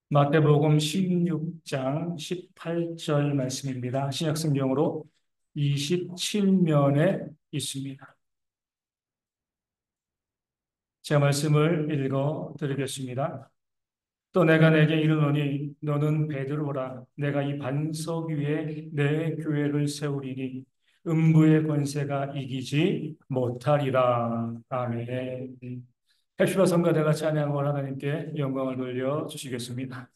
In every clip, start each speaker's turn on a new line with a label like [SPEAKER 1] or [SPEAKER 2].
[SPEAKER 1] 마태복음 16장 18절 말씀입니다. 신약성경으로 27면에 있습니다. 제가 말씀을 읽어 드리겠습니다. 또 내가 내게 이르노니 너는 베드로라 내가 이 반석 위에 내 교회를 세우리니 음부의 권세가 이기지 못하리라. 아멘. heb시바 성가대가 찬양을 하나님께 영광을 돌려 주시겠습니다.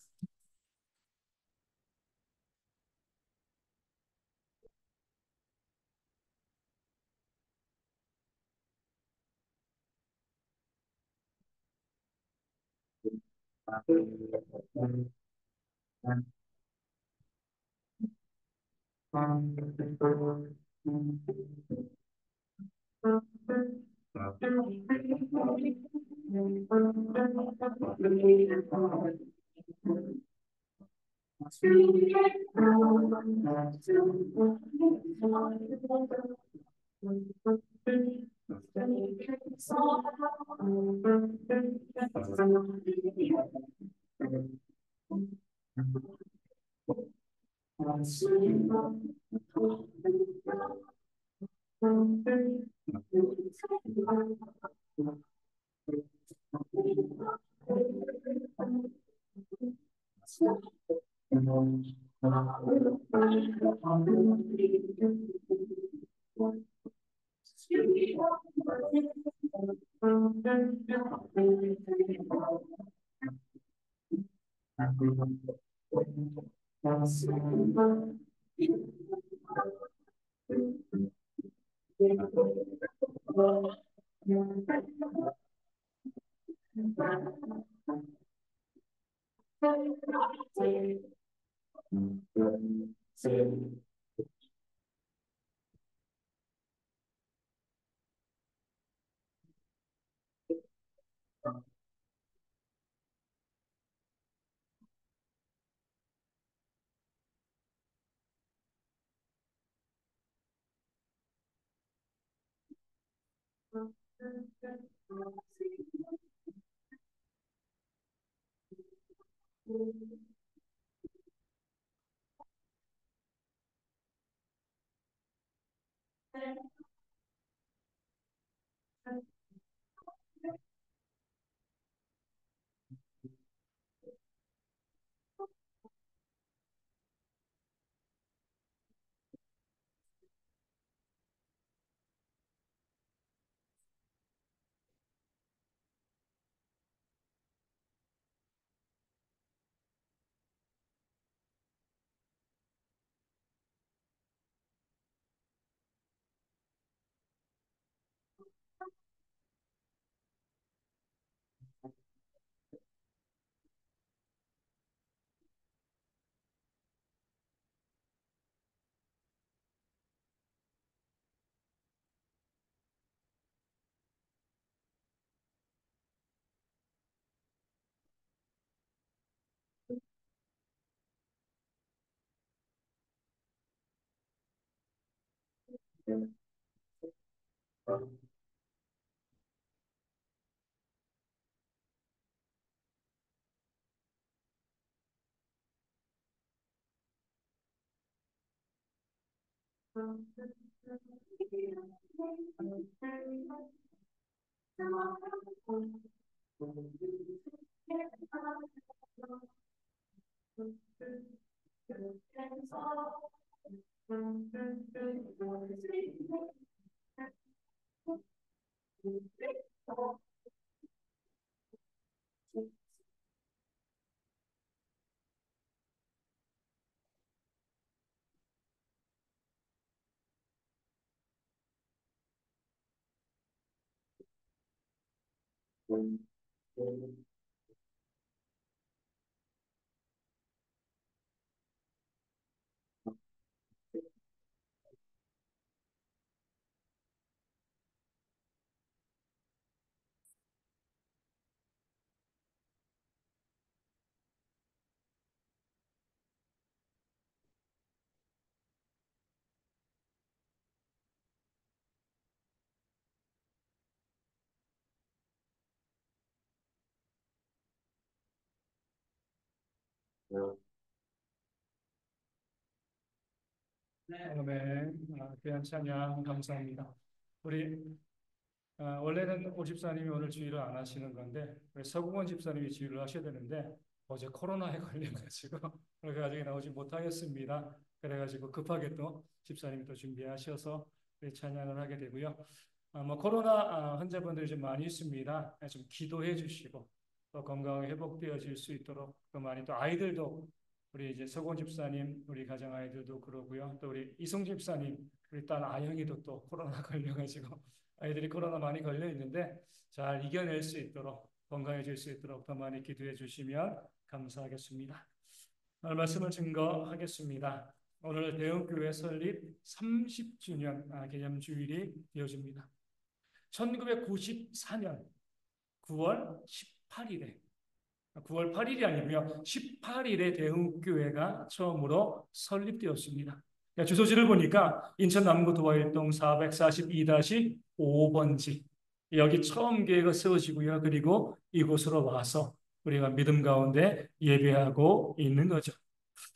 [SPEAKER 1] 아멘. 귀한 찬양 감사합니다. 우리 원래는 오 집사님이 오늘 주일을 안 하시는 건데 서구원 집사님이 주일을 하셔야 되는데 어제 코로나에 걸려가지고 그래가지고 나오지 못하겠습니다. 그래가지고 급하게 또 집사님이 또 준비하셔서 우리 찬양을 하게 되고요. 뭐 코로나 환자분들이 좀 많이 있습니다. 좀 기도해 주시고 또 건강하게 회복되어질 수 있도록 또 많이 또 아이들도 우리 이제 서곤 집사님 우리 가정 아이들도 그러고요. 또 우리 이송 집사님 우리 딸 아영이도 또 코로나 걸려가지고 아이들이 코로나 많이 걸려 있는데 잘 이겨낼 수 있도록 건강해질 수 있도록 더 많이 기도해 주시면 감사하겠습니다. 오늘 말씀을 증거하겠습니다. 오늘 대흥교회 설립 30주년 기념 주일이 되어집니다. 1994년 9월 18일에 9월 8일이 아니고요. 18일에 대흥교회가 처음으로 설립되었습니다. 주소지를 보니까 인천 남구 도화일동 442-5번지 여기 처음 교회가 세워지고요. 그리고 이곳으로 와서 우리가 믿음 가운데 예배하고 있는 거죠.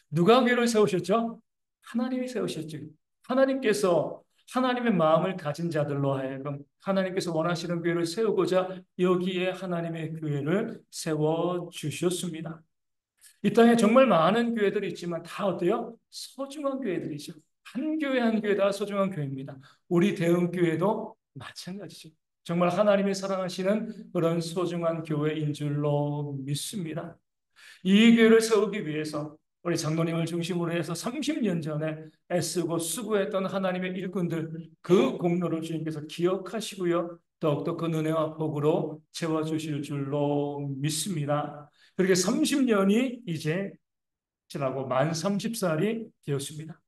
[SPEAKER 1] 누가 교회를 세우셨죠? 하나님이 세우셨죠. 하나님께서 하나님의 마음을 가진 자들로 하여금 하나님께서 원하시는 교회를 세우고자 여기에 하나님의 교회를 세워주셨습니다. 이 땅에 정말 많은 교회들이 있지만 다 어때요? 소중한 교회들이죠. 한 교회 한 교회 다 소중한 교회입니다. 우리 대흥교회도 마찬가지죠. 정말 하나님이 사랑하시는 그런 소중한 교회인 줄로 믿습니다. 이 교회를 세우기 위해서 우리 장로님을 중심으로 해서 30년 전에 애쓰고 수고했던 하나님의 일꾼들 그 공로를 주님께서 기억하시고요. 더욱더 그 은혜와 복으로 채워주실 줄로 믿습니다. 그렇게 30년이 이제 지나고 만 30살이 되었습니다.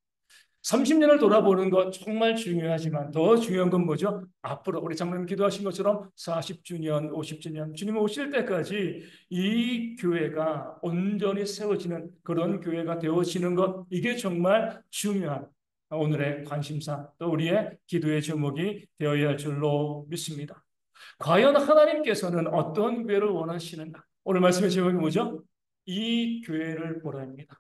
[SPEAKER 1] 30년을 돌아보는 것 정말 중요하지만 더 중요한 건 뭐죠? 앞으로 우리 장로님 기도하신 것처럼 40주년, 50주년 주님 오실 때까지 이 교회가 온전히 세워지는 그런 교회가 되어지는 것 이게 정말 중요한 오늘의 관심사 또 우리의 기도의 제목이 되어야 할 줄로 믿습니다. 과연 하나님께서는 어떤 교회를 원하시는가? 오늘 말씀의 제목이 뭐죠? 이 교회를 보라입니다.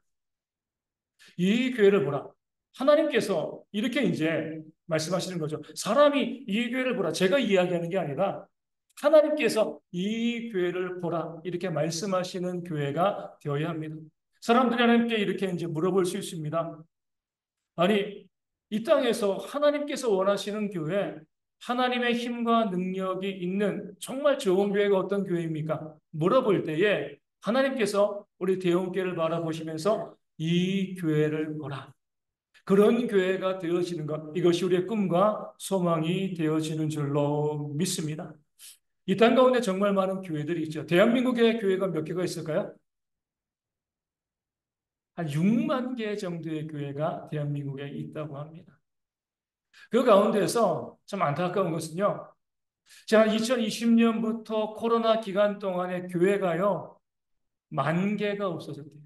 [SPEAKER 1] 이 교회를 보라. 하나님께서 이렇게 이제 말씀하시는 거죠. 사람이 이 교회를 보라. 제가 이야기하는 게 아니라 하나님께서 이 교회를 보라. 이렇게 말씀하시는 교회가 되어야 합니다. 사람들이 하나님께 이렇게 이제 물어볼 수 있습니다. 아니, 이 땅에서 하나님께서 원하시는 교회, 하나님의 힘과 능력이 있는 정말 좋은 교회가 어떤 교회입니까? 물어볼 때에 하나님께서 우리 대형교회를 바라보시면서 이 교회를 보라. 그런 교회가 되어지는 것, 이것이 우리의 꿈과 소망이 되어지는 줄로 믿습니다. 이 땅 가운데 정말 많은 교회들이 있죠. 대한민국의 교회가 몇 개가 있을까요? 한 6만 개 정도의 교회가 대한민국에 있다고 합니다. 그 가운데서 참 안타까운 것은요. 자, 2020년부터 코로나 기간 동안에 교회가요. 10,000개가 없어졌대요.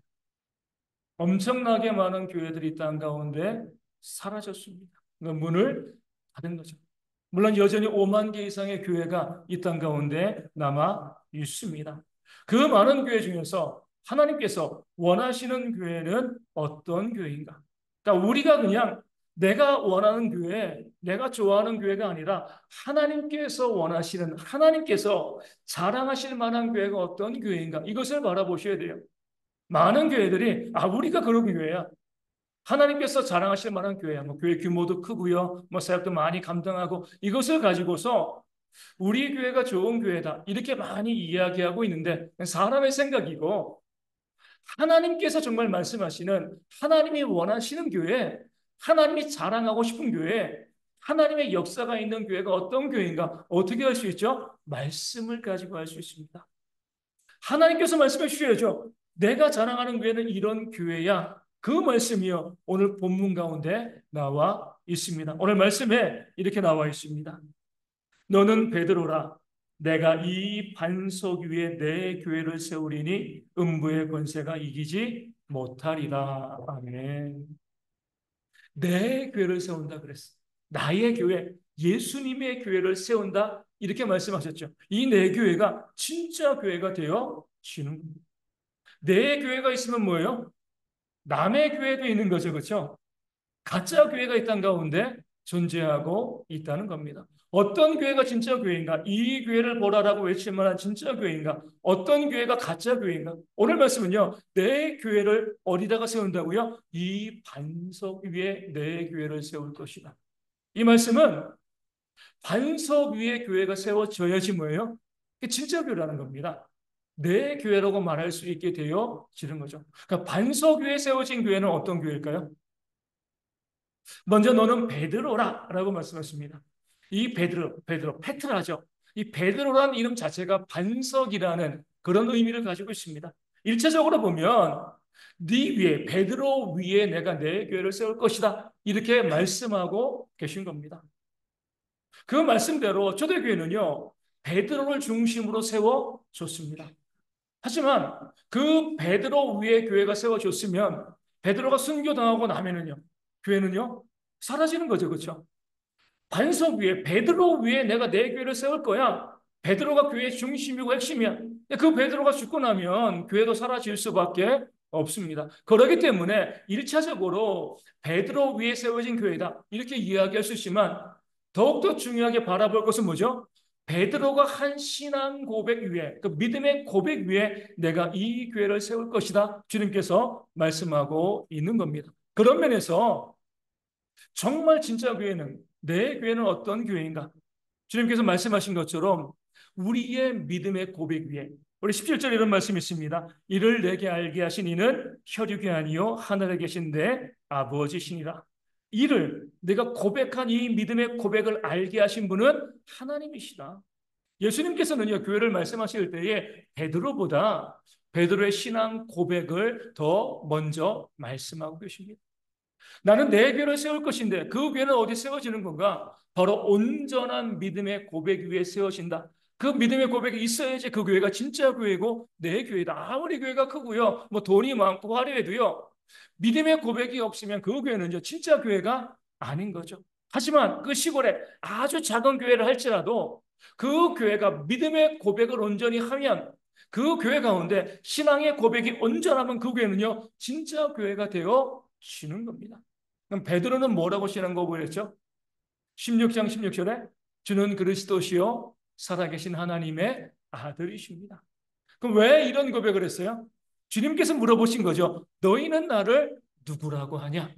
[SPEAKER 1] 엄청나게 많은 교회들이 이 땅 가운데 사라졌습니다. 문을 닫은 거죠. 물론 여전히 5만 개 이상의 교회가 이 땅 가운데 남아 있습니다. 그 많은 교회 중에서 하나님께서 원하시는 교회는 어떤 교회인가? 그러니까 우리가 그냥 내가 원하는 교회, 내가 좋아하는 교회가 아니라 하나님께서 원하시는, 하나님께서 자랑하실 만한 교회가 어떤 교회인가? 이것을 바라보셔야 돼요. 많은 교회들이 우리가 그런 교회야. 하나님께서 자랑하실 만한 교회야. 뭐 교회 규모도 크고요. 뭐 사역도 많이 감당하고 이것을 가지고서 우리 교회가 좋은 교회다. 이렇게 많이 이야기하고 있는데 사람의 생각이고 하나님께서 정말 말씀하시는 하나님이 원하시는 교회, 하나님이 자랑하고 싶은 교회, 하나님의 역사가 있는 교회가 어떤 교회인가? 어떻게 할 수 있죠? 말씀을 가지고 할 수 있습니다. 하나님께서 말씀해 주셔야죠. 내가 자랑하는 교회는 이런 교회야. 그 말씀이요. 오늘 본문 가운데 나와 있습니다. 오늘 말씀에 이렇게 나와 있습니다. 너는 베드로라. 내가 이 반석 위에 내 교회를 세우리니 음부의 권세가 이기지 못하리라. 아멘. 내 교회를 세운다 그랬어. 나의 교회, 예수님의 교회를 세운다. 이렇게 말씀하셨죠. 이 내 교회가 진짜 교회가 되어 지는 겁니다. 내 교회가 있으면 뭐예요? 남의 교회도 있는 거죠. 그렇죠? 가짜 교회가 이 땅 가운데 존재하고 있다는 겁니다. 어떤 교회가 진짜 교회인가? 이 교회를 보라라고 외칠 만한 진짜 교회인가? 어떤 교회가 가짜 교회인가? 오늘 말씀은요, 내 교회를 어디다가 세운다고요? 이 반석 위에 내 교회를 세울 것이다. 이 말씀은 반석 위에 교회가 세워져야지 뭐예요? 그게 진짜 교회라는 겁니다. 내 교회라고 말할 수 있게 되어지는 거죠. 그러니까 반석 위에 세워진 교회는 어떤 교회일까요? 먼저 너는 베드로라 라고 말씀하십니다. 이 베드로, 페트라죠. 이 베드로라는 이름 자체가 반석이라는 그런 의미를 가지고 있습니다. 일차적으로 보면 네 위에, 베드로 위에 내가 내 교회를 세울 것이다. 이렇게 말씀하고 계신 겁니다. 그 말씀대로 초대교회는요, 베드로를 중심으로 세워졌습니다. 하지만 그 베드로 위에 교회가 세워졌으면 베드로가 순교당하고 나면은요, 교회는요, 사라지는 거죠. 그렇죠? 반석 위에, 베드로 위에 내가 내 교회를 세울 거야. 베드로가 교회의 중심이고 핵심이야. 그 베드로가 죽고 나면 교회도 사라질 수밖에 없습니다. 그렇기 때문에 1차적으로 베드로 위에 세워진 교회다. 이렇게 이야기할 수 있지만 더욱더 중요하게 바라볼 것은 뭐죠? 베드로가 한 신앙 고백 위에, 그 믿음의 고백 위에 내가 이 교회를 세울 것이다. 주님께서 말씀하고 있는 겁니다. 그런 면에서 정말 진짜 교회는, 내 교회는 어떤 교회인가? 주님께서 말씀하신 것처럼 우리의 믿음의 고백 위에, 우리 17절에 이런 말씀이 있습니다. 이를 내게 알게 하신 이는 혈육이 아니요 하늘에 계신 내 아버지시니라. 이를 내가 고백한 이 믿음의 고백을 알게 하신 분은 하나님이시다. 예수님께서는요, 교회를 말씀하실 때에 베드로의 신앙 고백을 더 먼저 말씀하고 계십니다. 나는 내 교회를 세울 것인데 그 교회는 어디 세워지는 건가? 바로 온전한 믿음의 고백 위에 세워진다. 그 믿음의 고백이 있어야지 그 교회가 진짜 교회고 내 교회다. 아무리 교회가 크고요, 뭐 돈이 많고 화려해도요, 믿음의 고백이 없으면 그 교회는 진짜 교회가 아닌 거죠. 하지만 그 시골에 아주 작은 교회를 할지라도 그 교회가 믿음의 고백을 온전히 하면, 그 교회 가운데 신앙의 고백이 온전하면 그 교회는요, 진짜 교회가 되어지는 겁니다. 그럼 베드로는 뭐라고 신앙 고백했죠? 16장 16절에 주는 그리스도시요 살아계신 하나님의 아들이십니다. 그럼 왜 이런 고백을 했어요? 주님께서 물어보신 거죠. 너희는 나를 누구라고 하냐?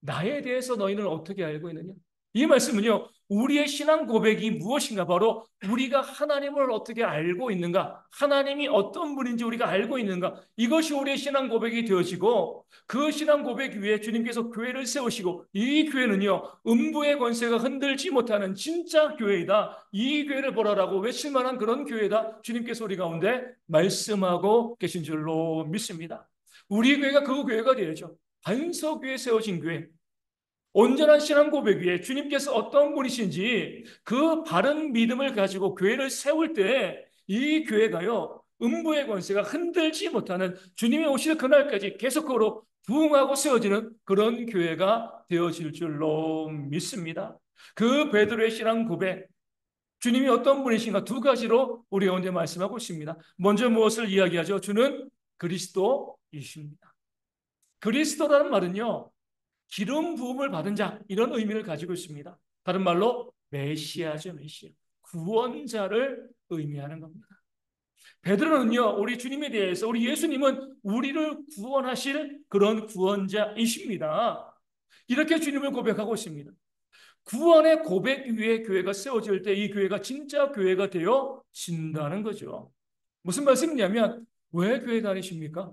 [SPEAKER 1] 나에 대해서 너희는 어떻게 알고 있느냐? 이 말씀은요, 우리의 신앙 고백이 무엇인가? 바로 우리가 하나님을 어떻게 알고 있는가? 하나님이 어떤 분인지 우리가 알고 있는가? 이것이 우리의 신앙 고백이 되어지고, 그 신앙 고백 위에 주님께서 교회를 세우시고, 이 교회는요, 음부의 권세가 흔들지 못하는 진짜 교회이다. 이 교회를 보라라고 외칠 만한 그런 교회다. 주님께서 우리 가운데 말씀하고 계신 줄로 믿습니다. 우리 교회가 그 교회가 되어야죠. 반석 위에 세워진 교회, 온전한 신앙 고백 위에 주님께서 어떤 분이신지 그 바른 믿음을 가지고 교회를 세울 때 이 교회가요, 음부의 권세가 흔들지 못하는, 주님이 오실 그날까지 계속으로 부흥하고 세워지는 그런 교회가 되어질 줄로 믿습니다. 그 베드로의 신앙 고백, 주님이 어떤 분이신가 두 가지로 우리 가운데 말씀하고 있습니다. 먼저 무엇을 이야기하죠? 주는 그리스도이십니다. 그리스도라는 말은요, 기름 부음을 받은 자, 이런 의미를 가지고 있습니다. 다른 말로 메시아죠. 메시아, 구원자를 의미하는 겁니다. 베드로는요, 우리 주님에 대해서, 우리 예수님은 우리를 구원하실 그런 구원자이십니다. 이렇게 주님을 고백하고 있습니다. 구원의 고백 위에 교회가 세워질 때 이 교회가 진짜 교회가 되어진다는 거죠. 무슨 말씀이냐면, 왜 교회 다니십니까?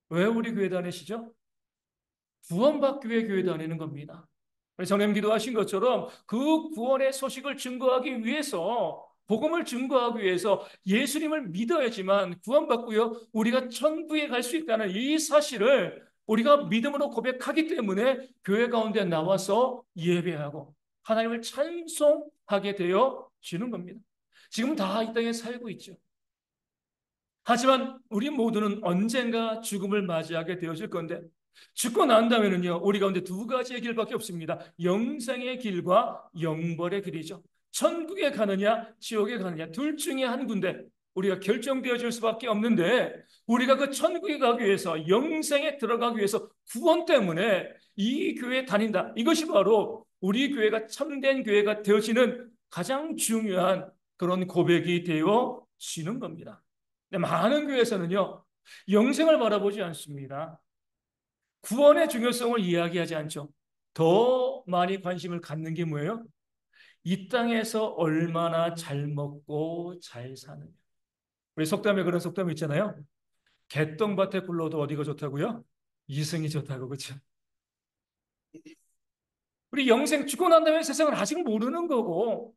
[SPEAKER 1] 왜 우리 교회 다니시죠? 구원받기 위해 교회 다니는 겁니다. 성령 기도하신 것처럼 그 구원의 소식을 증거하기 위해서, 복음을 증거하기 위해서 예수님을 믿어야지만 구원받고요, 우리가 천국에 갈 수 있다는 이 사실을 우리가 믿음으로 고백하기 때문에 교회 가운데 나와서 예배하고 하나님을 찬송하게 되어지는 겁니다. 지금 다 이 땅에 살고 있죠. 하지만 우리 모두는 언젠가 죽음을 맞이하게 되어질 건데, 죽고 난 다음에는요, 우리 가운데 두 가지의 길밖에 없습니다. 영생의 길과 영벌의 길이죠. 천국에 가느냐 지옥에 가느냐, 둘 중에 한 군데. 우리가 결정되어질 수밖에 없는데 우리가 그 천국에 가기 위해서 영생에 들어가기 위해서 구원 때문에 이 교회에 다닌다. 이것이 바로 우리 교회가 참된 교회가 되어지는 가장 중요한 그런 고백이 되어지는 겁니다. 근데 많은 교회에서는요, 영생을 바라보지 않습니다. 구원의 중요성을 이야기하지 않죠. 더 많이 관심을 갖는 게 뭐예요? 이 땅에서 얼마나 잘 먹고 잘 사느냐. 우리 속담에 그런 속담이 있잖아요. 개똥밭에 굴러도 어디가 좋다고요? 이승이 좋다고, 그렇죠? 우리 영생 죽고 난 다음에 세상을 아직 모르는 거고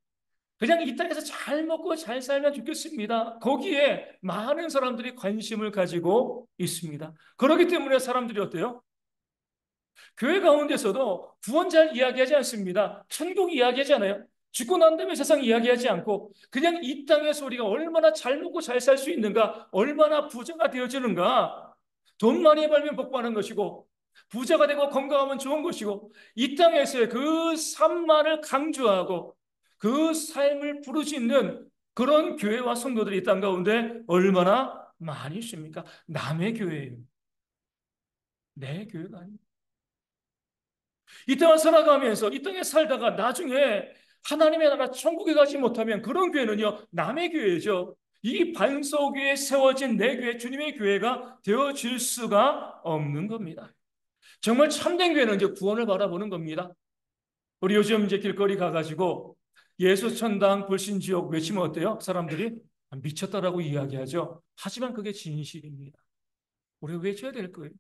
[SPEAKER 1] 그냥 이 땅에서 잘 먹고 잘 살면 좋겠습니다. 거기에 많은 사람들이 관심을 가지고 있습니다. 그렇기 때문에 사람들이 어때요? 교회 가운데서도 구원 잘 이야기하지 않습니다. 천국 이야기하지 않아요. 죽고 난 다음에 세상 이야기하지 않고 그냥 이 땅에서 우리가 얼마나 잘 먹고 잘 살 수 있는가, 얼마나 부자가 되어지는가, 돈 많이 벌면 복받는 것이고 부자가 되고 건강하면 좋은 것이고 이 땅에서의 그 삶만을 강조하고 그 삶을 부르짖는 그런 교회와 성도들이 이 땅 가운데 얼마나 많이 있습니까? 남의 교회예요. 내 교회가 아닙니다. 이 땅을 살아가면서 이 땅에 살다가 나중에 하나님의 나라 천국에 가지 못하면 그런 교회는요, 남의 교회죠. 이 반석위에 세워진 내 교회, 주님의 교회가 되어질 수가 없는 겁니다. 정말 참된 교회는 이제 구원을 바라보는 겁니다. 우리 요즘 이제 길거리 가가지고 예수 천당 불신지옥 외치면 어때요? 사람들이 미쳤다라고 이야기하죠. 하지만 그게 진실입니다. 우리가 외쳐야 될 거예요.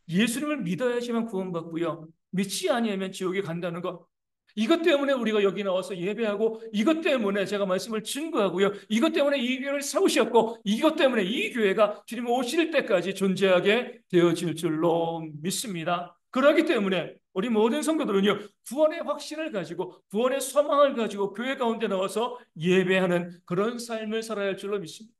[SPEAKER 1] 예수님을 믿어야지만 구원받고요. 믿지 아니하면 지옥에 간다는 것. 이것 때문에 우리가 여기 나와서 예배하고 이것 때문에 제가 말씀을 증거하고요. 이것 때문에 이 교회를 세우셨고 이것 때문에 이 교회가 주님 오실 때까지 존재하게 되어질 줄로 믿습니다. 그렇기 때문에 우리 모든 성도들은요. 구원의 확신을 가지고 구원의 소망을 가지고 교회 가운데 나와서 예배하는 그런 삶을 살아야 할 줄로 믿습니다.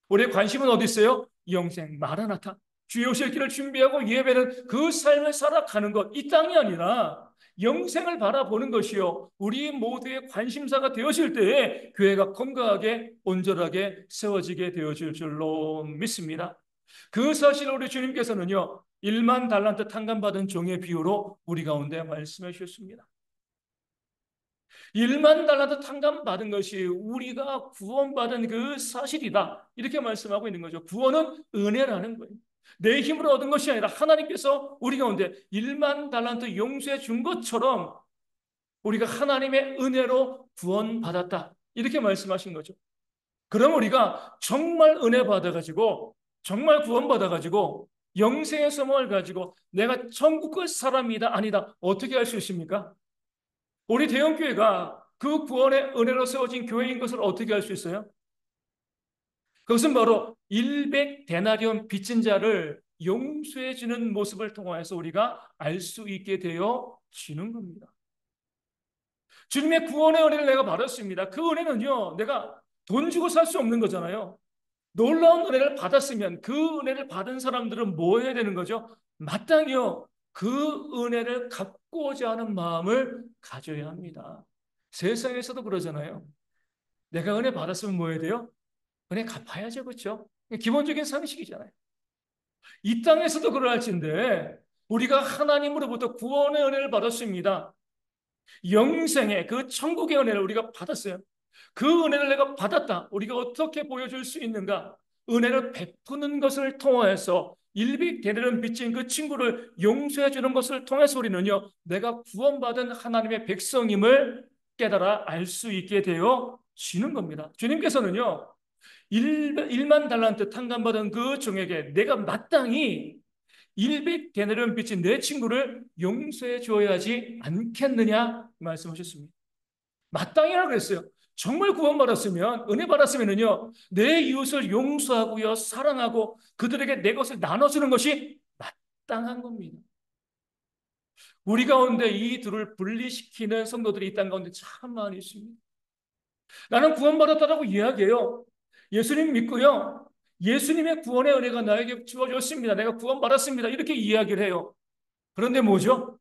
[SPEAKER 1] 우리의 관심은 어디 있어요? 영생, 마라나타. 주의 오실 길을 준비하고 예배는 그 삶을 살아가는 것. 이 땅이 아니라 영생을 바라보는 것이요. 우리 모두의 관심사가 되어질 때에 교회가 건강하게 온전하게 세워지게 되어질 줄로 믿습니다. 그 사실을 우리 주님께서는요. 1만 달란트 탕감받은 종의 비유로 우리 가운데 말씀해 주셨습니다. 1만 달러도 탕감받은 것이 우리가 구원받은 그 사실이다. 이렇게 말씀하고 있는 거죠. 구원은 은혜라는 거예요. 내 힘으로 얻은 것이 아니라 하나님께서 우리 가운데 1만 달란트 용서해 준 것처럼 우리가 하나님의 은혜로 구원받았다. 이렇게 말씀하신 거죠. 그럼 우리가 정말 은혜 받아가지고 정말 구원받아가지고 영생의 소망을 가지고 내가 천국의 사람이다 아니다 어떻게 할 수 있습니까? 우리 대형교회가 그 구원의 은혜로 세워진 교회인 것을 어떻게 알 수 있어요? 그것은 바로 100데나리온 빚진 자를 용서해 주는 모습을 통해서 우리가 알 수 있게 되어지는 겁니다. 주님의 구원의 은혜를 내가 받았습니다. 그 은혜는요, 내가 돈 주고 살 수 없는 거잖아요. 놀라운 은혜를 받았으면 그 은혜를 받은 사람들은 뭐 해야 되는 거죠? 마땅히요, 그 은혜를 갚고자 하는 마음을 가져야 합니다. 세상에서도 그러잖아요. 내가 은혜 받았으면 뭐 해야 돼요? 은혜 갚아야죠, 그렇죠? 기본적인 상식이잖아요. 이 땅에서도 그럴진데 우리가 하나님으로부터 구원의 은혜를 받았습니다. 영생의 그 천국의 은혜를 우리가 받았어요. 그 은혜를 내가 받았다. 우리가 어떻게 보여줄 수 있는가? 은혜를 베푸는 것을 통해서 일빅되는 빚진 그 친구를 용서해 주는 것을 통해서 우리는요, 내가 구원받은 하나님의 백성임을 깨달아 알 수 있게 되어지는 겁니다. 주님께서는요, 1만 달란트 탕감받은 그 종에게 내가 마땅히 100데나리온 빚진 내 친구를 용서해 줘야지 않겠느냐 말씀하셨습니다. 마땅히라고 그랬어요. 정말 구원받았으면 은혜 받았으면은요 내 이웃을 용서하고요 사랑하고 그들에게 내 것을 나눠주는 것이 마땅한 겁니다. 우리 가운데 이 둘을 분리시키는 성도들이 이 땅 가운데 참 많이 있습니다. 나는 구원받았다라고 이야기해요. 예수님 믿고요. 예수님의 구원의 은혜가 나에게 주어졌습니다. 내가 구원받았습니다. 이렇게 이야기를 해요. 그런데 뭐죠?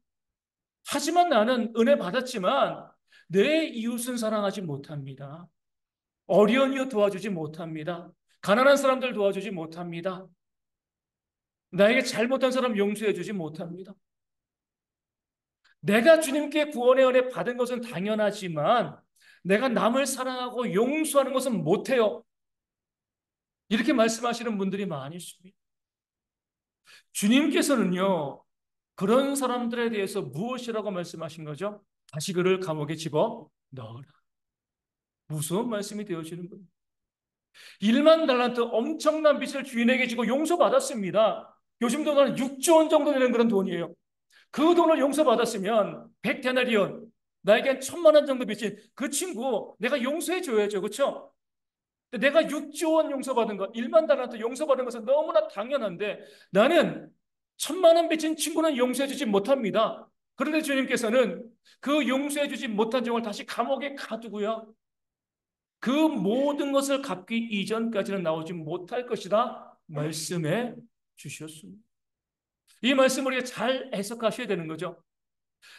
[SPEAKER 1] 하지만 나는 은혜 받았지만 내 이웃은 사랑하지 못합니다. 어려운 이웃 도와주지 못합니다. 가난한 사람들 도와주지 못합니다. 나에게 잘못한 사람 용서해 주지 못합니다. 내가 주님께 구원의 은혜 받은 것은 당연하지만 내가 남을 사랑하고 용서하는 것은 못해요. 이렇게 말씀하시는 분들이 많이 있습니다. 주님께서는요, 그런 사람들에 대해서 무엇이라고 말씀하신 거죠? 다시 그를 감옥에 집어 넣어라. 무서운 말씀이 되어지는 거예요. 1만 달란트 엄청난 빚을 주인에게 지고 용서받았습니다. 요즘 돈은 6조 원 정도 되는 그런 돈이에요. 그 돈을 용서받았으면 100데나리온, 나에겐 1,000만 원 정도 빚진 그 친구 내가 용서해 줘야죠. 그렇죠? 내가 6조 원 용서받은 것, 1만 달란트 용서받은 것은 너무나 당연한데 나는 1,000만 원 빚진 친구는 용서해 주지 못합니다. 그런데 주님께서는 그 용서해 주지 못한 종을 다시 감옥에 가두고요. 그 모든 것을 갚기 이전까지는 나오지 못할 것이다 말씀해 주셨습니다. 이 말씀을 우리가 잘 해석하셔야 되는 거죠.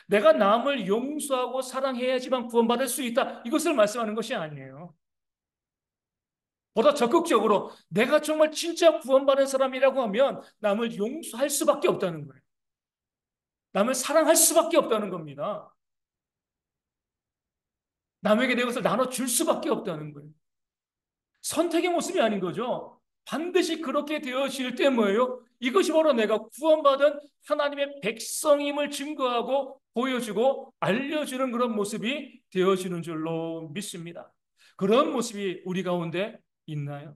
[SPEAKER 1] 내가 남을 용서하고 사랑해야지만 구원받을 수 있다. 이것을 말씀하는 것이 아니에요. 보다 적극적으로 내가 정말 진짜 구원받은 사람이라고 하면 남을 용서할 수밖에 없다는 거예요. 남을 사랑할 수밖에 없다는 겁니다. 남에게 내 것을 나눠줄 수밖에 없다는 거예요. 선택의 모습이 아닌 거죠. 반드시 그렇게 되어질 때 뭐예요? 이것이 바로 내가 구원받은 하나님의 백성임을 증거하고 보여주고 알려주는 그런 모습이 되어지는 줄로 믿습니다. 그런 모습이 우리 가운데 있나요?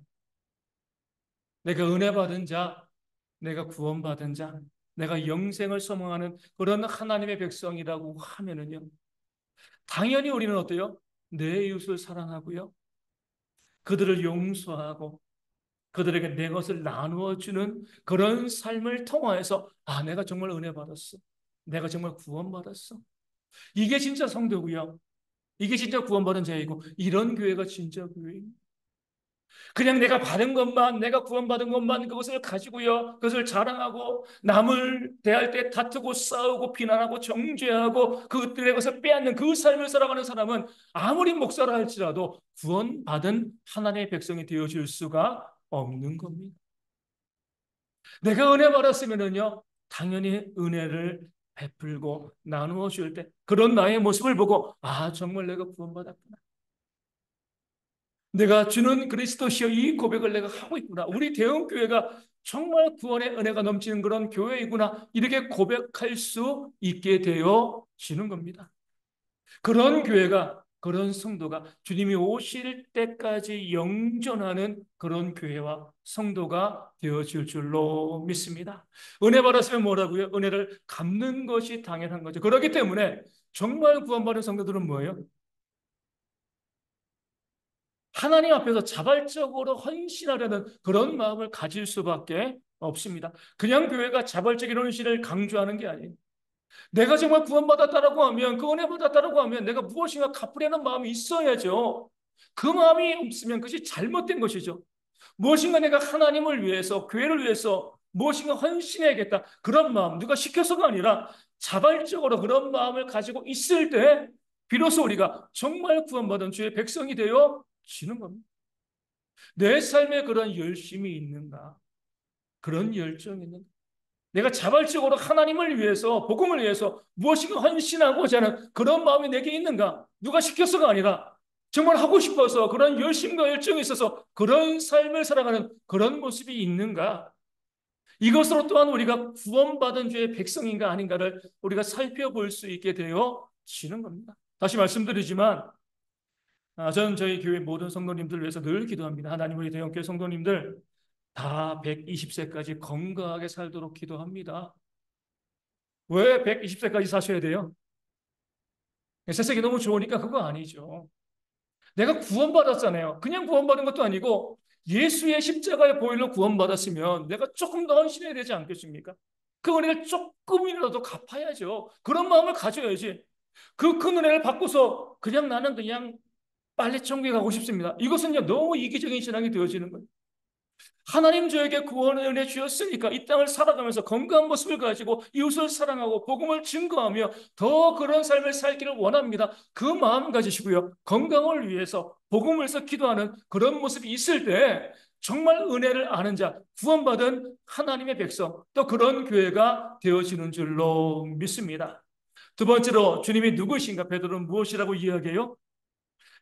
[SPEAKER 1] 내가 은혜 받은 자, 내가 구원받은 자, 내가 영생을 소망하는 그런 하나님의 백성이라고 하면은요. 당연히 우리는 어때요? 내 이웃을 사랑하고요. 그들을 용서하고 그들에게 내 것을 나누어 주는 그런 삶을 통하여서 아, 내가 정말 은혜 받았어. 내가 정말 구원받았어. 이게 진짜 성도고요. 이게 진짜 구원받은 자이고 이런 교회가 진짜 교회입니다. 그냥 내가 받은 것만, 내가 구원받은 것만 그것을 가지고요. 그것을 자랑하고 남을 대할 때 다투고 싸우고 비난하고 정죄하고 그들의 것을 빼앗는 그 삶을 살아가는 사람은 아무리 목사라 할지라도 구원받은 하나님의 백성이 되어질 수가 없는 겁니다. 내가 은혜 받았으면은요, 당연히 은혜를 베풀고 나누어 줄 때 그런 나의 모습을 보고 아, 정말 내가 구원받았구나. 내가 주는 그리스도시여 이 고백을 내가 하고 있구나. 우리 대형교회가 정말 구원의 은혜가 넘치는 그런 교회이구나. 이렇게 고백할 수 있게 되어지는 겁니다. 그런 교회가, 그런 성도가 주님이 오실 때까지 영존하는 그런 교회와 성도가 되어질 줄로 믿습니다. 은혜 받았으면 뭐라고요? 은혜를 갚는 것이 당연한 거죠. 그렇기 때문에 정말 구원받은 성도들은 뭐예요? 하나님 앞에서 자발적으로 헌신하려는 그런 마음을 가질 수밖에 없습니다. 그냥 교회가 자발적인 헌신을 강조하는 게 아니에요. 내가 정말 구원받았다라고 하면, 그 은혜 받았다라고 하면 내가 무엇인가 갚으려는 마음이 있어야죠. 그 마음이 없으면 그것이 잘못된 것이죠. 무엇인가 내가 하나님을 위해서, 교회를 위해서 무엇인가 헌신해야겠다. 그런 마음, 누가 시켜서가 아니라 자발적으로 그런 마음을 가지고 있을 때 비로소 우리가 정말 구원받은 주의 백성이 되어 지는 겁니다. 내 삶에 그런 열심이 있는가? 그런 열정이 있는가? 내가 자발적으로 하나님을 위해서, 복음을 위해서 무엇인가 헌신하고자 하는 그런 마음이 내게 있는가? 누가 시켜서가 아니라 정말 하고 싶어서 그런 열심과 열정이 있어서 그런 삶을 살아가는 그런 모습이 있는가? 이것으로 또한 우리가 구원받은 주의 백성인가 아닌가를 우리가 살펴볼 수 있게 되어지는 겁니다. 다시 말씀드리지만 저는 저희 교회 모든 성도님들 위해서 늘 기도합니다. 하나님 우리 대형교회 성도님들 다 120세까지 건강하게 살도록 기도합니다. 왜 120세까지 사셔야 돼요? 세상이 너무 좋으니까 그거 아니죠. 내가 구원받았잖아요. 그냥 구원받은 것도 아니고 예수의 십자가의 보혈로 구원받았으면 내가 조금 더 헌신해야 되지 않겠습니까? 그 은혜를 조금이라도 갚아야죠. 그런 마음을 가져야지. 그 큰 은혜를 받고서 그냥 나는 그냥 빨리 천국에 가고 싶습니다. 이것은요 너무 이기적인 신앙이 되어지는 거예요. 하나님 저에게 구원의 은혜 주셨으니까 이 땅을 살아가면서 건강한 모습을 가지고 이웃을 사랑하고 복음을 증거하며 더 그런 삶을 살기를 원합니다. 그 마음 가지시고요. 건강을 위해서 복음을 위해서 기도하는 그런 모습이 있을 때 정말 은혜를 아는 자, 구원받은 하나님의 백성, 또 그런 교회가 되어지는 줄로 믿습니다. 두 번째로 주님이 누구신가? 베드로는 무엇이라고 이야기해요?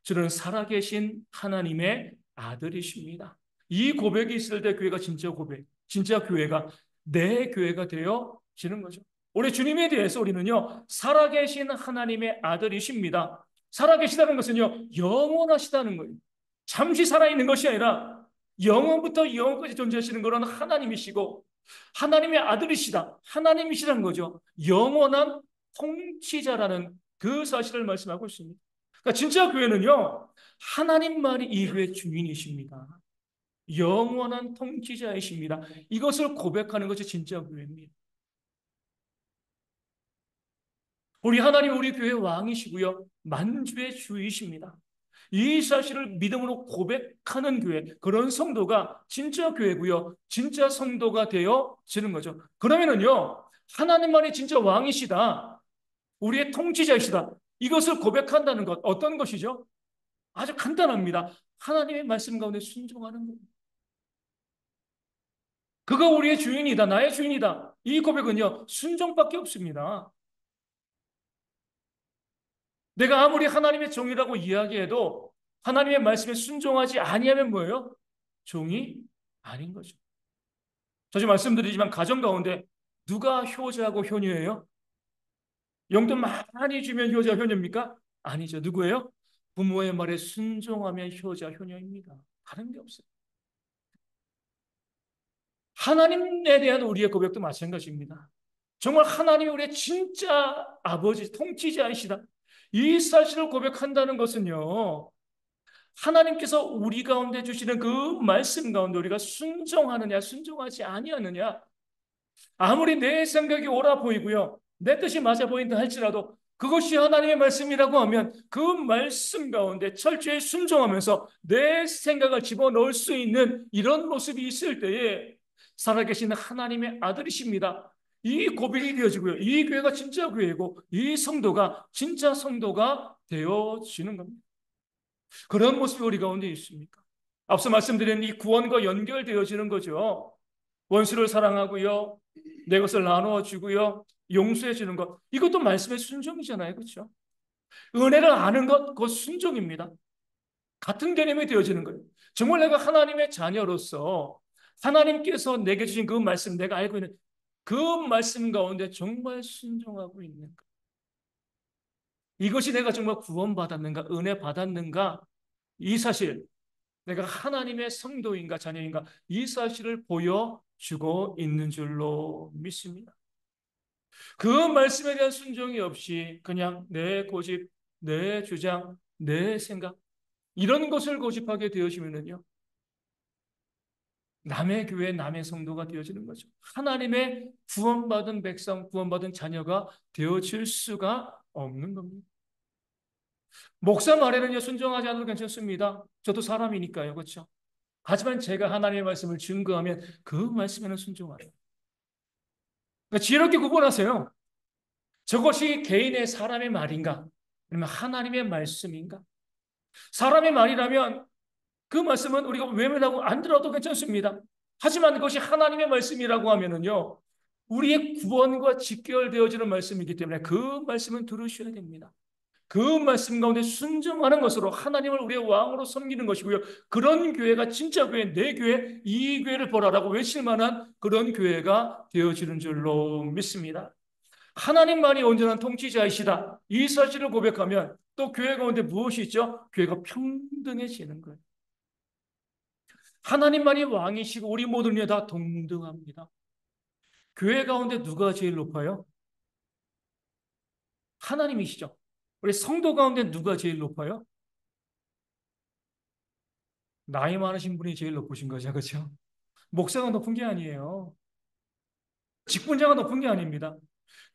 [SPEAKER 1] 주는 살아계신 하나님의 아들이십니다. 이 고백이 있을 때 교회가 진짜 고백, 진짜 교회가 내 교회가 되어지는 거죠. 우리 주님에 대해서 우리는요, 살아계신 하나님의 아들이십니다. 살아계시다는 것은요, 영원하시다는 거예요. 잠시 살아있는 것이 아니라 영원부터 영원까지 존재하시는 그런 하나님이시고 하나님의 아들이시다. 하나님이시라는 거죠. 영원한 통치자라는 그 사실을 말씀하고 있습니다. 그러니까 진짜 교회는요, 하나님만이 이 교회의 주인이십니다. 영원한 통치자이십니다. 이것을 고백하는 것이 진짜 교회입니다. 우리 하나님 우리 교회의 왕이시고요. 만주의 주이십니다. 이 사실을 믿음으로 고백하는 교회, 그런 성도가 진짜 교회고요. 진짜 성도가 되어지는 거죠. 그러면은요, 하나님만이 진짜 왕이시다. 우리의 통치자이시다. 이것을 고백한다는 것, 어떤 것이죠? 아주 간단합니다. 하나님의 말씀 가운데 순종하는 겁니다. 그가 우리의 주인이다. 나의 주인이다. 이 고백은요, 순종밖에 없습니다. 내가 아무리 하나님의 종이라고 이야기해도 하나님의 말씀에 순종하지 아니하면 뭐예요? 종이 아닌 거죠. 자주 말씀드리지만 가정 가운데 누가 효자하고 효녀예요? 용돈 많이 주면 효자, 효녀입니까? 아니죠. 누구예요? 부모의 말에 순종하면 효자, 효녀입니다. 다른 게 없어요. 하나님에 대한 우리의 고백도 마찬가지입니다. 정말 하나님이 우리의 진짜 아버지, 통치자이시다. 이 사실을 고백한다는 것은요, 하나님께서 우리 가운데 주시는 그 말씀 가운데 우리가 순종하느냐, 순종하지 아니하느냐, 아무리 내 생각이 옳아 보이고요, 내 뜻이 맞아 보인다 할지라도 그것이 하나님의 말씀이라고 하면 그 말씀 가운데 철저히 순종하면서 내 생각을 집어넣을 수 있는 이런 모습이 있을 때에 살아계신 하나님의 아들이십니다. 이 고백이 되어지고요. 이 교회가 진짜 교회고 이 성도가 진짜 성도가 되어지는 겁니다. 그런 모습이 우리 가운데 있습니까? 앞서 말씀드린 이 구원과 연결되어지는 거죠. 원수를 사랑하고요. 내 것을 나누어 주고요. 용서해 주는 것. 이것도 말씀의 순종이잖아요. 그렇죠? 은혜를 아는 것, 그것 순종입니다. 같은 개념이 되어지는 거예요. 정말 내가 하나님의 자녀로서 하나님께서 내게 주신 그 말씀, 내가 알고 있는 그 말씀 가운데 정말 순종하고 있는가? 이것이 내가 정말 구원받았는가? 은혜 받았는가? 이 사실, 내가 하나님의 성도인가 자녀인가? 이 사실을 보여주고 있는 줄로 믿습니다. 그 말씀에 대한 순종이 없이 그냥 내 고집, 내 주장, 내 생각 이런 것을 고집하게 되어지면요 남의 교회, 남의 성도가 되어지는 거죠. 하나님의 구원받은 백성, 구원받은 자녀가 되어질 수가 없는 겁니다. 목사 말에는요 순종하지 않아도 괜찮습니다. 저도 사람이니까요, 그렇죠? 하지만 제가 하나님의 말씀을 증거하면 그 말씀에는 순종하래요. 그러니까 지혜롭게 구분하세요. 저것이 개인의 사람의 말인가? 아니면 하나님의 말씀인가? 사람의 말이라면 그 말씀은 우리가 외면하고 안 들어도 괜찮습니다. 하지만 그것이 하나님의 말씀이라고 하면은요, 우리의 구원과 직결되어지는 말씀이기 때문에 그 말씀은 들으셔야 됩니다. 그 말씀 가운데 순종하는 것으로 하나님을 우리의 왕으로 섬기는 것이고요. 그런 교회가 진짜 교회, 내 교회, 이 교회를 보라라고 외칠 만한 그런 교회가 되어지는 줄로 믿습니다. 하나님만이 온전한 통치자이시다. 이 사실을 고백하면 또 교회 가운데 무엇이 있죠? 교회가 평등해지는 거예요. 하나님만이 왕이시고 우리 모두는 다 동등합니다. 교회 가운데 누가 제일 높아요? 하나님이시죠. 우리 성도 가운데 누가 제일 높아요? 나이 많으신 분이 제일 높으신 거죠. 그렇죠? 목사가 높은 게 아니에요. 직분자가 높은 게 아닙니다.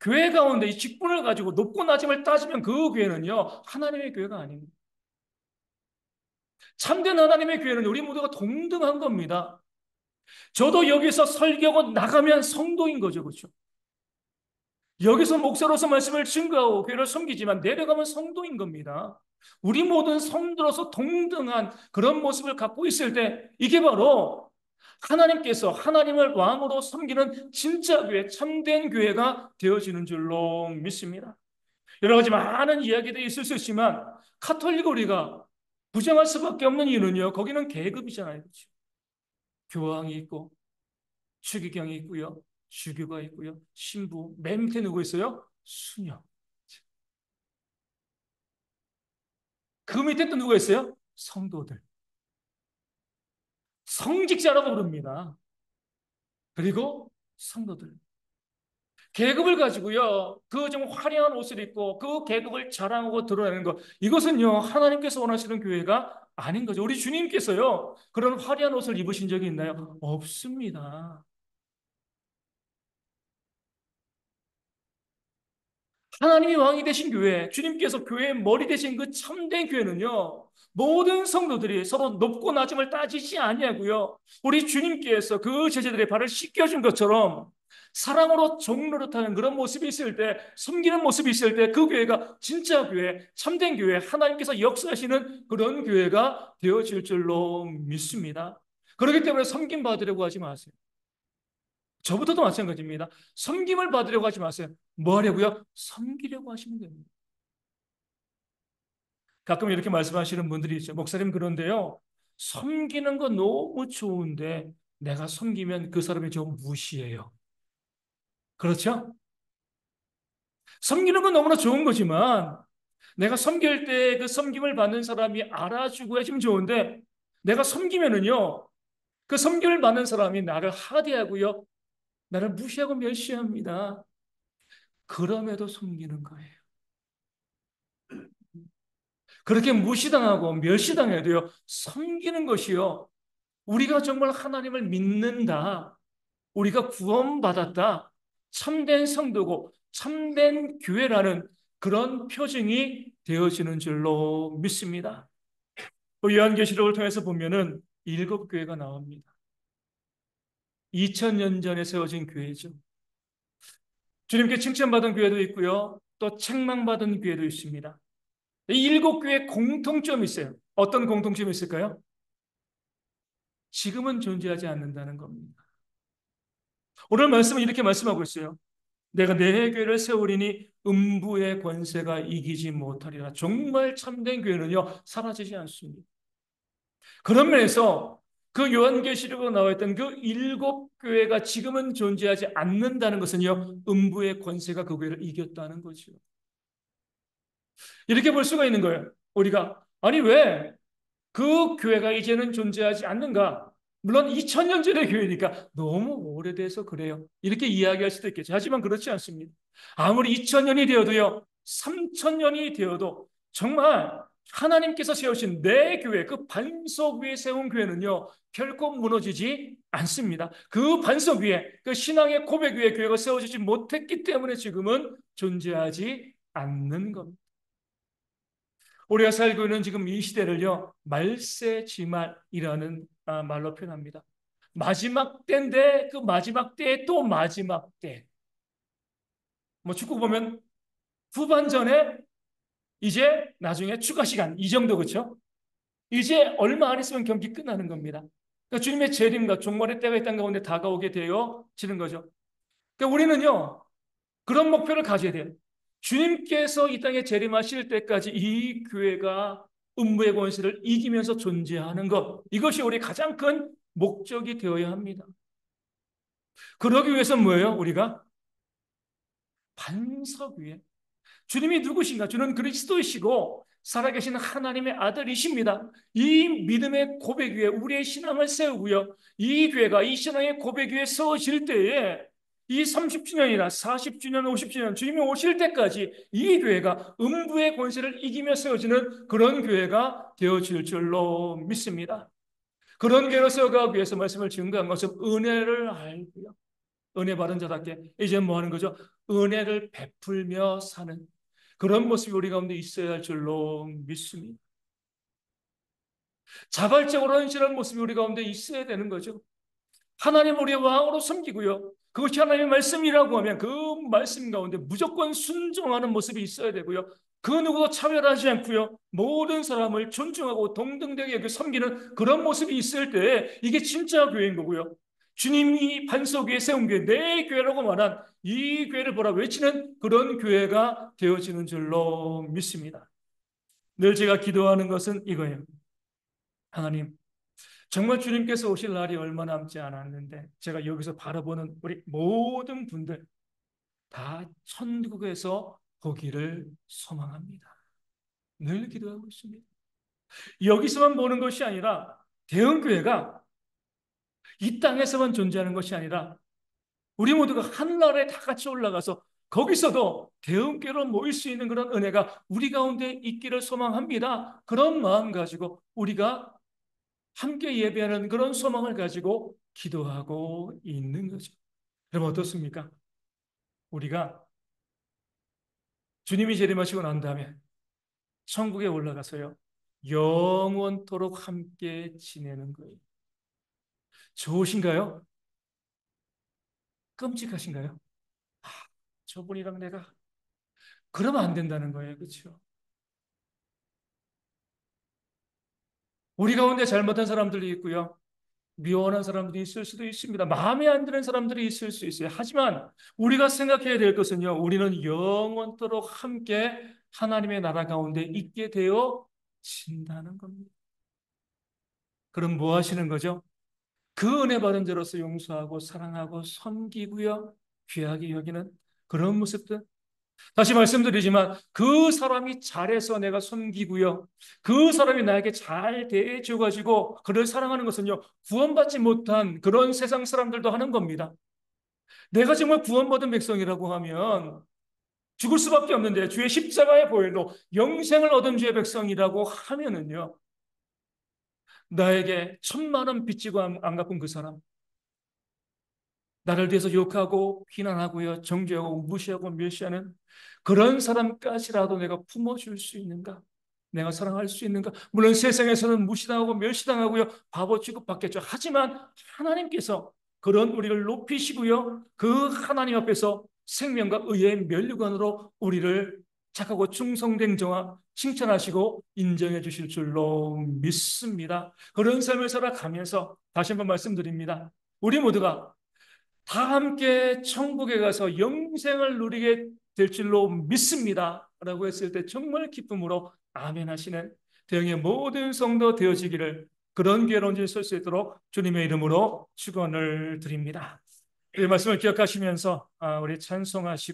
[SPEAKER 1] 교회 가운데 이 직분을 가지고 높고 낮음을 따지면 그 교회는요. 하나님의 교회가 아닙니다. 참된 하나님의 교회는 우리 모두가 동등한 겁니다. 저도 여기서 설교하고 나가면 성도인 거죠. 그렇죠? 여기서 목사로서 말씀을 증거하고 교회를 섬기지만 내려가면 성도인 겁니다. 우리 모든 성도로서 동등한 그런 모습을 갖고 있을 때 이게 바로 하나님께서 하나님을 왕으로 섬기는 진짜 교회, 참된 교회가 되어지는 줄로 믿습니다. 여러 가지 많은 이야기들이 있을 수 있지만 카톨릭 우리가 부정할 수밖에 없는 이유는요. 거기는 계급이잖아요. 그렇죠? 교황이 있고 추기경이 있고요. 주교가 있고요. 신부, 맨 밑에 누구 있어요? 수녀. 그 밑에 또 누가 있어요? 성도들. 성직자라고 부릅니다. 그리고 성도들. 계급을 가지고요. 그 좀 화려한 옷을 입고 그 계급을 자랑하고 드러내는 것. 이것은요. 하나님께서 원하시는 교회가 아닌 거죠. 우리 주님께서요. 그런 화려한 옷을 입으신 적이 있나요? 없습니다. 하나님이 왕이 되신 교회, 주님께서 교회의 머리 되신 그 참된 교회는요, 모든 성도들이 서로 높고 낮음을 따지지 아니하고요, 우리 주님께서 그 제자들의 발을 씻겨준 것처럼 사랑으로 종노릇하는 그런 모습이 있을 때, 섬기는 모습이 있을 때, 그 교회가 진짜 교회, 참된 교회, 하나님께서 역사하시는 그런 교회가 되어질 줄로 믿습니다. 그렇기 때문에 섬김 받으려고 하지 마세요. 저부터도 마찬가지입니다. 섬김을 받으려고 하지 마세요. 뭐 하려고요? 섬기려고 하시면 됩니다. 가끔 이렇게 말씀하시는 분들이 있죠. 목사님 그런데요. 섬기는 거 너무 좋은데 내가 섬기면 그 사람이 좀 무시해요. 그렇죠? 섬기는 건 너무나 좋은 거지만 내가 섬길 때 그 섬김을 받는 사람이 알아주고 해주면 좋은데 내가 섬기면은요. 그 섬김을 받는 사람이 나를 하대하고요. 나를 무시하고 멸시합니다. 그럼에도 섬기는 거예요. 그렇게 무시당하고 멸시당해도요, 섬기는 것이요, 우리가 정말 하나님을 믿는다, 우리가 구원받았다, 참된 성도고, 참된 교회라는 그런 표징이 되어지는 줄로 믿습니다. 또 요한계시록을 통해서 보면은 일곱 교회가 나옵니다. 2000년 전에 세워진 교회죠. 주님께 칭찬받은 교회도 있고요, 또 책망받은 교회도 있습니다. 이 일곱 교회의 공통점이 있어요. 어떤 공통점이 있을까요? 지금은 존재하지 않는다는 겁니다. 오늘 말씀은 이렇게 말씀하고 있어요. 내가 내 교회를 세우리니 음부의 권세가 이기지 못하리라. 정말 참된 교회는요, 사라지지 않습니다. 그런 면에서 그 요한계시록에 나와 있던 그 일곱 교회가 지금은 존재하지 않는다는 것은요, 음부의 권세가 그 교회를 이겼다는 거죠. 이렇게 볼 수가 있는 거예요. 우리가 아니 왜 그 교회가 이제는 존재하지 않는가? 물론 2000년 전의 교회니까 너무 오래돼서 그래요. 이렇게 이야기할 수도 있겠죠. 하지만 그렇지 않습니다. 아무리 2000년이 되어도요, 3000년이 되어도 정말 하나님께서 세우신 내 교회, 그 반석 위에 세운 교회는요, 결코 무너지지 않습니다. 그 반석 위에, 그 신앙의 고백 위에 교회가 세워지지 못했기 때문에 지금은 존재하지 않는 겁니다. 우리가 살고 있는 지금 이 시대를요, 말세지말이라는 말로 표현합니다. 마지막 때인데 그 마지막 때에 또 마지막 때. 뭐 축구 보면 후반전에 이제 나중에 추가 시간 이 정도 그렇죠? 이제 얼마 안 있으면 경기 끝나는 겁니다. 그러니까 주님의 재림과 종말의 때가 이 땅 가운데 다가오게 되어지는 거죠. 그러니까 우리는요, 그런 목표를 가져야 돼요. 주님께서 이 땅에 재림하실 때까지 이 교회가 음부의 권세를 이기면서 존재하는 것. 이것이 우리 가장 큰 목적이 되어야 합니다. 그러기 위해서 뭐예요? 우리가 반석 위에. 주님이 누구신가? 주는 그리스도이시고 살아계신 하나님의 아들이십니다. 이 믿음의 고백 위에 우리의 신앙을 세우고요. 이 교회가 이 신앙의 고백 위에 세워질 때에 이 30주년이나 40주년, 50주년 주님이 오실 때까지 이 교회가 음부의 권세를 이기며 세워지는 그런 교회가 되어질 줄로 믿습니다. 그런 교회로 세워가기 위해서 말씀을 증거한 것은 은혜를 알고요. 은혜 받은 자답게 이제 뭐 하는 거죠? 은혜를 베풀며 사는 그런 모습이 우리 가운데 있어야 할 줄로 믿습니다. 자발적으로 헌신하는 모습이 우리 가운데 있어야 되는 거죠. 하나님 우리의 왕으로 섬기고요. 그것이 하나님의 말씀이라고 하면 그 말씀 가운데 무조건 순종하는 모습이 있어야 되고요. 그 누구도 차별하지 않고요. 모든 사람을 존중하고 동등되게 여겨 섬기는 그런 모습이 있을 때 이게 진짜 교회인 거고요. 주님이 반석 위에 세운 교회, 내 교회라고 말한 이 교회를 보라 외치는 그런 교회가 되어지는 줄로 믿습니다. 늘 제가 기도하는 것은 이거예요. 하나님, 정말 주님께서 오실 날이 얼마 남지 않았는데 제가 여기서 바라보는 우리 모든 분들 다 천국에서 보기를 소망합니다. 늘 기도하고 있습니다. 여기서만 보는 것이 아니라 대형교회가 이 땅에서만 존재하는 것이 아니라 우리 모두가 하늘나라에 다 같이 올라가서 거기서도 대형교회로 모일 수 있는 그런 은혜가 우리 가운데 있기를 소망합니다. 그런 마음 가지고 우리가 함께 예배하는 그런 소망을 가지고 기도하고 있는 거죠. 여러분 어떻습니까? 우리가 주님이 재림하시고 난 다음에 천국에 올라가서요. 영원토록 함께 지내는 거예요. 좋으신가요? 끔찍하신가요? 아, 저분이랑 내가 그러면 안 된다는 거예요. 그렇죠? 우리 가운데 잘못한 사람들이 있고요. 미워하는 사람들이 있을 수도 있습니다. 마음에 안 드는 사람들이 있을 수 있어요. 하지만 우리가 생각해야 될 것은요. 우리는 영원토록 함께 하나님의 나라 가운데 있게 되어 진다는 겁니다. 그럼 뭐 하시는 거죠? 그 은혜 받은 자로서 용서하고 사랑하고 섬기고요. 귀하게 여기는 그런 모습들. 다시 말씀드리지만 그 사람이 잘해서 내가 섬기고요. 그 사람이 나에게 잘 대해줘가지고 그를 사랑하는 것은요. 구원받지 못한 그런 세상 사람들도 하는 겁니다. 내가 정말 구원받은 백성이라고 하면 죽을 수밖에 없는데 주의 십자가의 보혈로 영생을 얻은 주의 백성이라고 하면은요. 나에게 1,000만 원 빚지고 안 갚은 그 사람 나를 위해서 욕하고 비난하고요, 정죄하고 무시하고 멸시하는 그런 사람까지라도 내가 품어줄 수 있는가? 내가 사랑할 수 있는가? 물론 세상에서는 무시당하고 멸시당하고요, 바보 취급받겠죠. 하지만 하나님께서 그런 우리를 높이시고요, 그 하나님 앞에서 생명과 의의 면류관으로 우리를 착하고 충성된 자와 칭찬하시고 인정해 주실 줄로 믿습니다. 그런 삶을 살아가면서 다시 한번 말씀드립니다. 우리 모두가 다 함께 천국에 가서 영생을 누리게 될 줄로 믿습니다. 라고 했을 때 정말 기쁨으로 아멘 하시는 대형의 모든 성도 되어지기를 그런 교회로 온전히 설 수 있도록 주님의 이름으로 축원을 드립니다. 이 말씀을 기억하시면서 우리 찬송하시고